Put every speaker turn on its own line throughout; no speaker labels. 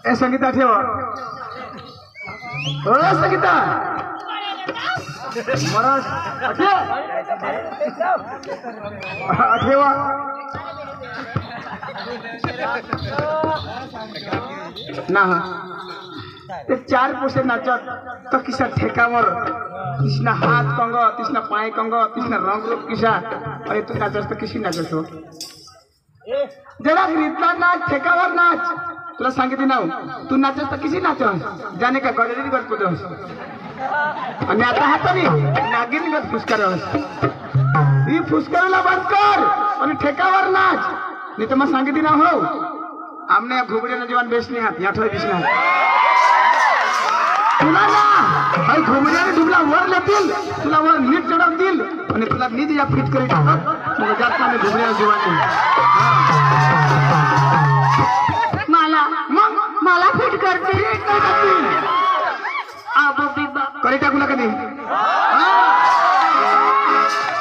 ए संगीता ठेव ओ संगीता महाराज ठेवा ना ते चार पोसे नाचत तो किसा ठेकावर किसना हात कंग किसना पाय कंग किसना रंग रूप किसा अरे तू नाचस तो किसी नाचस हो जरा रीतला नाच ठेकावर नाच तुला सांगितले ना तू नाचस तर किसी नाचस जाने का गडरी गड पुदस आणि आता हाताने नागिन गड फुसकारस ही फुसकाराला बंद कर आणि ठेकावर नाच नाही तर मग सांगितले ना हो आमने घुबड्याला जीवन बेसणे हात या ठेव बिसना तुला ना हाय घुबड्याने डुबला वर लेतील तुला वर नीट चढवतील आणि तुला नीट या फिट करी टाकत मग जात ना घुबड्याला जीवन
मला फिट करते
करी टाकू नका नाही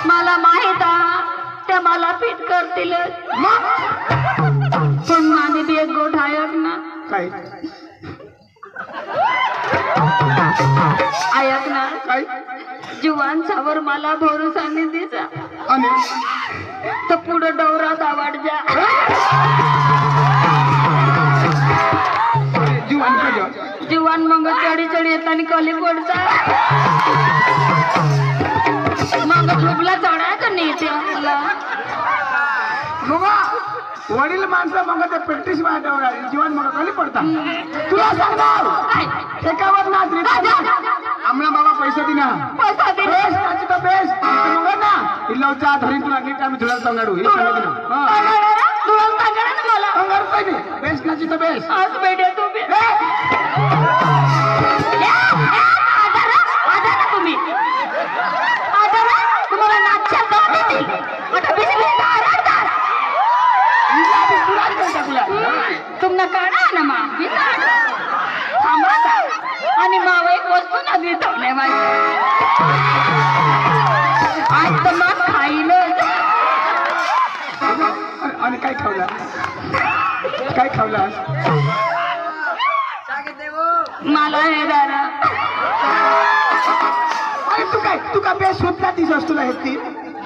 मला माहित आहे ते मला फिट करतील पण माझी बी एक गोठ ऐक ना
काय
ऐक ना
काय
जीवांच्यावर मला भरोसा नाही दिसा
आणि
तर पुढे डवरात आवड जा जीवन मग चढी चढी येताना कली पडता मग झोपला चढायचं नाही ते आपला
मग वडील माणसं मग ते प्रॅक्टिस जीवन मग कली पडता तुला सांगणार एकावर नाच आमना बाबा पैसा दिना
पैसा दे
बेस्ट नाच तो बेस्ट मग ना इल्लवचा धरी तुला नीट आम्ही धुळा सांगाडू हे सांगितलं हां
तुला सांगा ना मला
अंगार पाहिजे बेस्ट नाच तो बेस्ट
आज बेटे तुम्ही तुम्ही तुम्हाला नाच आता नाही माहिती आज तर मग खाईल
आणि काय खावला काय खावला
मला हे दादा
अरे तू का बेस सुद्धा दिसस तुला हे ती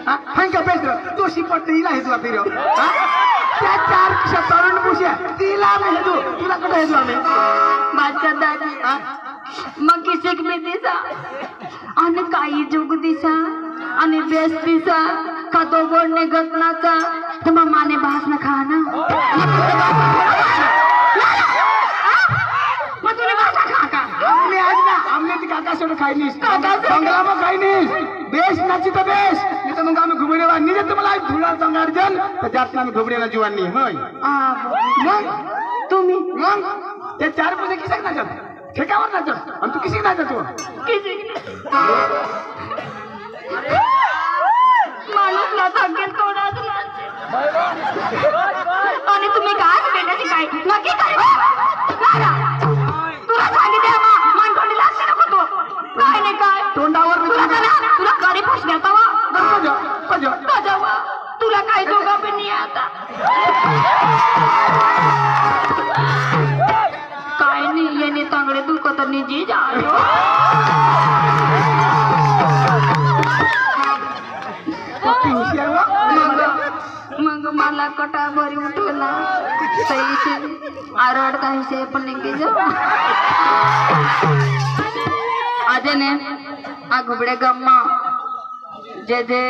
हां का बेस तो शिपट हिला हे तुला फिरव त्या 4 किशा तरुण पुष्या तिला मी हेदू तुला कुठे हेदू आम्ही
बात कर दादी मग किसिक मी दिसा आणि काही जुग दिसा आणि बेस दिसा का तो बोलणे गतनाचा तर मग माने भास न खा ना मग तुला भाषा खा का
आम्ही आज ना आम्ही ती काका सोड खाईनीस बंगला मग खाईनीस बेस नाची तर बेस नाही तर मग आम्ही घुबडेवा निजे तुम्हाला धुळा संगार्जन तर त्यात आम्ही घुबडेला जीवांनी होय मग
तुम्ही
मग ते 4 पैसे किसक नाचत ठेकावर नाचत आणि तू किसिक नाचत तू
माणूसला थकेल थोडाच आणि तुम्ही काय भेटायची काय नक्की काय तुला सांगितलं मन तोंडी लागते नको तू काय नाही काय
तोंडावर
तुला करी प्रश्न तुला काय दोघा पण नाही आता काय नाही येणे तांगडे दुखत निजी जा मग मला कटा भरी उठवला सहीचे आरड काहीसे पण निघे जाऊ आजे ने आ घुबड़े गम्मा जे जे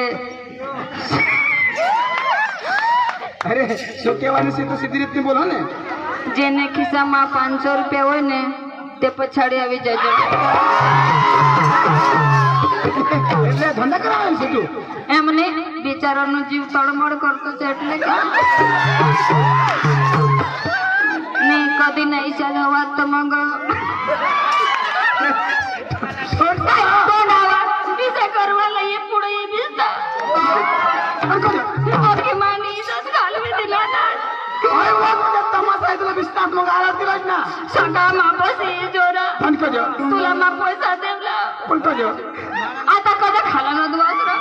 अरे सोकेवाने से तो सीधी रीत में बोलो ने
जेने खिस्सा में 500 रुपया हो ने ते पछाड़ी आवी जजो
એટલે ધંધા કરાવે છે તું
એમને બિચારાનો જીવ તળમળ કરતો છે એટલે ને કદી નહીં સજાવા તો મગ વિશે કરવા લઈએ પુડે એ બીજતા અભિમાની ઇજ્જત ઘાલવી દિલા ના
ઓય વો મને તમાસા એટલા વિસ્તાર મગ આરતી લાજ ના
સગા માપસી જોરા
ફોન કરજો
तुला मा पैसा देवला
ફોન કરજો
आता कदा खाला न दुवासरा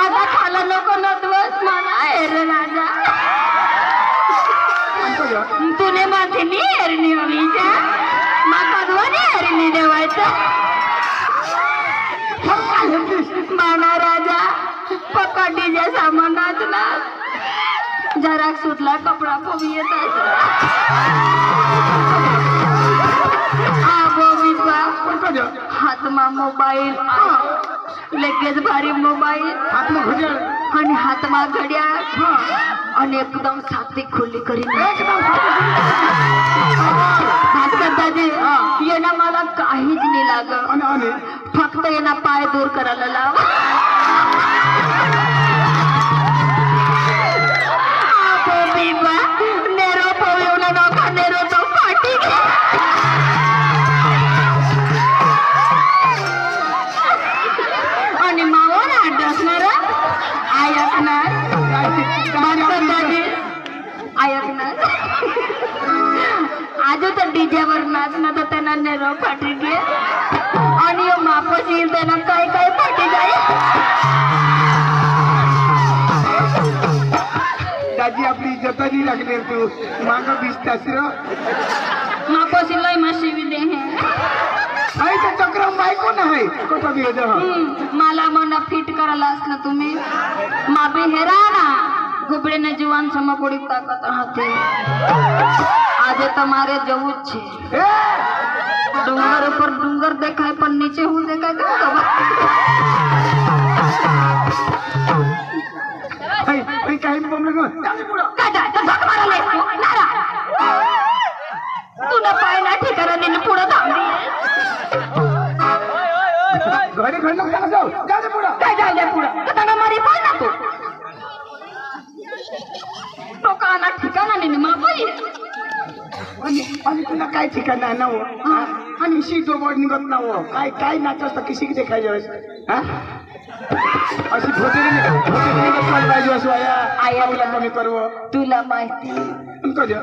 आता खाला नको न दुवास मला रे राजा
ફોન કરજો
तुने माझी नी एरणी हवीच्या माका दोन्ही एरणी देवायचं माना राजा पकडीच्या सामानाच ना जरा सुटला कपडा पोवी येतात
ફોન કરજો
हातमा मोबाईल लगेच भारी मोबाईल
હાથમાં ઘડિયાળ
आणि हातमा घड्याळ आणि एकदम छाती खुली करीन
એકદમ
भास्कर दादी येणं मला काहीच नाही लागत
અને અને
फक्त येणं पाय दूर करायला लाव नेरो पोवला नका नेरो तो फाटी आणि मावळ आडसणार ऐकणार ऐकणार आज तर डीजेवर नाचणं तर त्यांना नेरो फाटी घे आणि मापस येईल त्यांना काय काय फाटी जाईल
दाजी आपली इज्जत नाही लागली तू माग 20 तास
मापस लय माशी विदे हे
हाय तर चक्रम बायको नाही कोटा बी येतो
मला मन फिट करायला असलं तुम्ही माबी हेरा ना घुबड़े जीवन सम पूरी ताकत रहते आज तुम्हारे जવું જ છે डूंगर ऊपर डूंगर देखाय पर नीचे हूँ देखाय
हाय काही बोंबलं गं जाऊ पुढं
काटा तर झक मारायला येतो नारा तुला पायला ठिकाणा नेन पुढे थांबली
घरी घडलं का जाऊ जाऊ पुढं
काय जायला पुढे तर मारी पाय ना तू टोकाना ठिकाणा नेन मापाई
आणि तुला काय ठिकाण आहे ना हो आणि शीट बोर्ड निघत ना हो काय काय नाच असतं की शिक देखायच्या वेळेस हा अशी भोजरी निघत पाहिजे असं आया कमी करू
तुला माहिती
कधी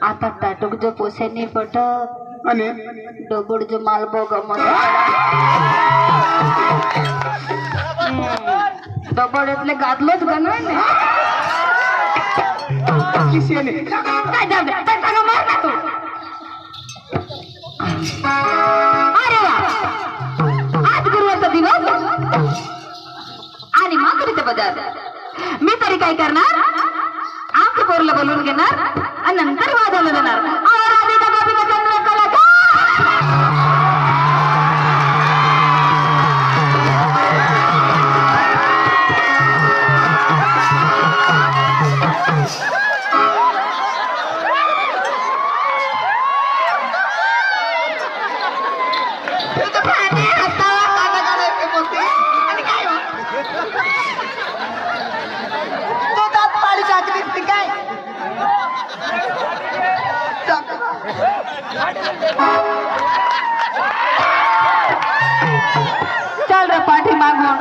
आता टाटूक जो पोसे नाही पटत
आणि
डबडचे माल बघा मला डबड्यातले गादलेच का नाही
किशेने
काय जाऊ दे तर सांगा मार ना तू अरे वा आज गुरुवारचा दिवस आणि माधुरीचा बाजार मी तरी काय करणार आमच्या पोरला बोलून घेणार आणि नंतर वाजवलं देणार चल रे पाठी मागून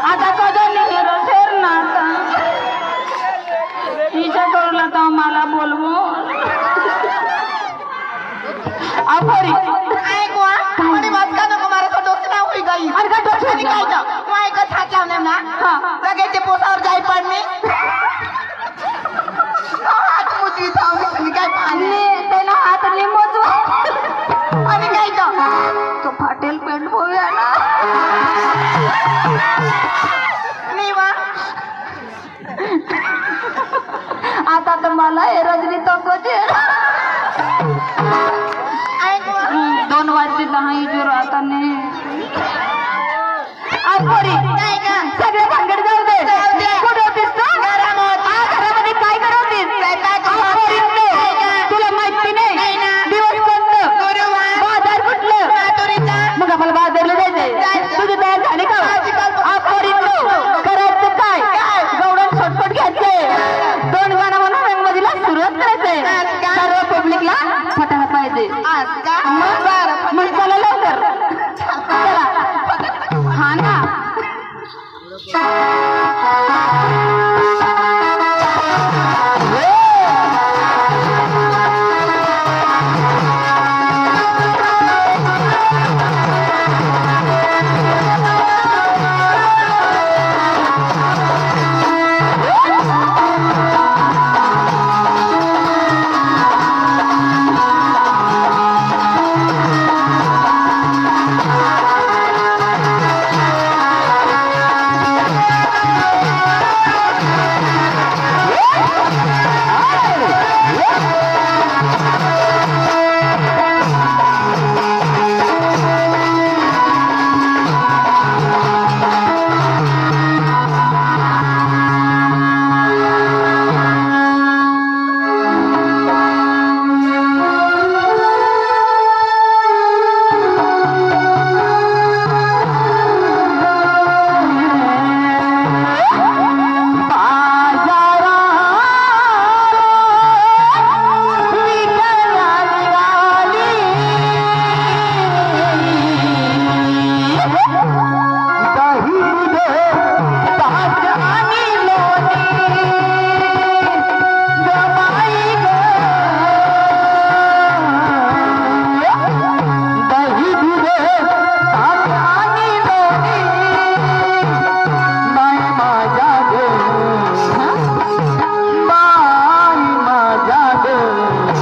आता कधी हिरो फेर ना आता हिच्या करूला तर मला बोलवो अफरी
મને વાત કાનો કે મારે તો ડોસના હોઈ ગઈ
અરે કા ડોસના
ની કાઈ તો હું એક થાક્યા ને ના
હા
લગે તે પોસાર જાય પડને હાથ મુજી થાવ ની કાઈ પાને
અને તેનો હાથ લીમોજો
અને કાઈ
તો ફાટેલ પેન્ટ હોયા ના
ની वा
आता तर मला हे रजनी तकोचे 2 वाजते 10 जोर आता ने अफरी सगळे भांगड जाऊ दे कुठे होतीस तू घरामध्ये काय करत होतीस तुला माहिती नाही दिवस कोणतं बाजार कुठलं मग आम्हाला बाजारला जायचंय तुझी तयार झाली का अफरी करायचं काय गवडण शॉर्टकट घ्यायचंय 2 गाणं म्हणून रंगमधीला सुरुवात करायचंय सर्व पब्लिकला फटायला पाहिजे मग चला लवकर चला हा ना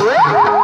Yeah.